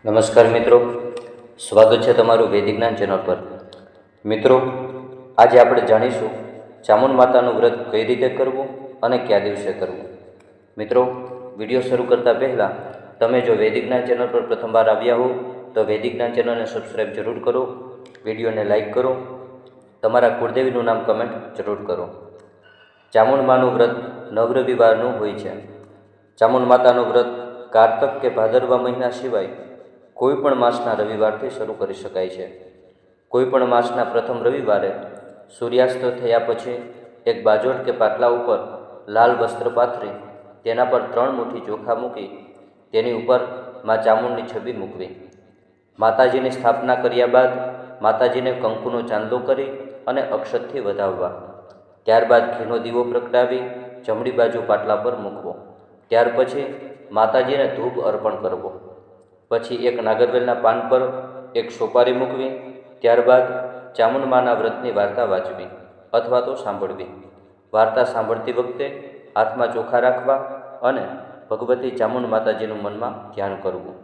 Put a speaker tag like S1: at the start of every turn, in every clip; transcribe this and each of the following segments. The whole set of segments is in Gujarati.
S1: નમસ્કાર મિત્રો, સ્વાગત છે તમારું વૈદિક જ્ઞાન ચેનલ પર। મિત્રો, આજે આપણે જાણીશું ચામુંડ માતાનું વ્રત કઈ રીતે કરવું અને કયા દિવસે કરવું। મિત્રો, વિડીયો શરૂ કરતાં પહેલાં તમે જો વૈદિક જ્ઞાન ચેનલ પર પ્રથમવાર આવ્યા હો તો વૈદિક જ્ઞાન ચેનલને સબસ્ક્રાઈબ જરૂર કરો, વિડીયોને લાઇક કરો, તમારા કુળદેવીનું નામ કમેન્ટ જરૂર કરો। ચામુંડ માનું વ્રત નવ રવિવારનું હોય છે। ચામુંડ માતાનું વ્રત કારતક કે ભાદરવા મહિના સિવાય કોઈ પણ માસના રવિવારથી શરૂ કરી શકાય છે। કોઈ પણ માસના પ્રથમ રવિવારે સૂર્યાસ્ત થયા પછી એક બાજોટ કે પાટલા ઉપર લાલ વસ્ત્ર પાથરી તેના પર 3 મુઠ્ઠી ચોખા મૂકી તેની ઉપર મા ચામુંડની છબી મૂકવી। માતાજીની સ્થાપના કર્યા બાદ માતાજીને કંકુનો ચાંદલો કરી અને અક્ષતથી વધાવવા। ત્યારબાદ ઘીનો દીવો પ્રગટાવી જમણી બાજુ પાટલા પર મૂકવો। ત્યાર પછી માતાજીને ધૂપ અર્પણ કરવો। પછી એક નાગરવેલના પાન પર એક સોપારી મૂકવી। ત્યારબાદ ચામુંડ માના વ્રતની વાર્તા વાંચવી અથવા તો સાંભળવી। વાર્તા સાંભળતી વખતે હાથમાં ચોખા રાખવા અને ભગવતી ચામુંડ માતાજીનું મનમાં ધ્યાન કરવું।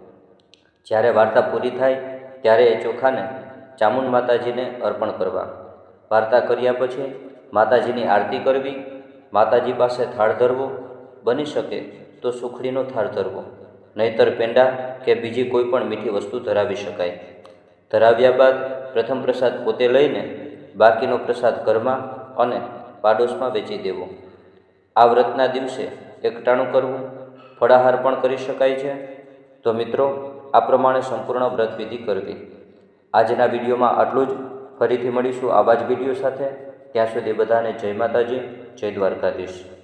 S1: જ્યારે વાર્તા પૂરી થાય ત્યારે એ ચોખાને ચામુંડ માતાજીને અર્પણ કરવા। વાર્તા કર્યા પછી માતાજીની આરતી કરવી। માતાજી પાસે થાળ ધરવો, બની શકે તો સુખડીનો થાળ ધરવો, નહીતર પેંડા કે બીજી કોઈ પણ મીઠી વસ્તુ ધરાવી શકાય। ધરાવ્યા બાદ પ્રથમ પ્રસાદ પોતે લઈને બાકીનો પ્રસાદ ઘરમાં અને પાડોશમાં વેચી દેવો। આ વ્રતના દિવસે એકટાણું કરવું, ફળાહાર પણ કરી શકાય છે। તો મિત્રો, આ પ્રમાણે સંપૂર્ણ વ્રત વિધિ કરવી। આજના વિડીયોમાં આટલું જ। ફરીથી મળીશું આવા જ વિડીયો સાથે। ત્યાં સુધી બધાને જય માતાજી, જય દ્વારકાધીશ।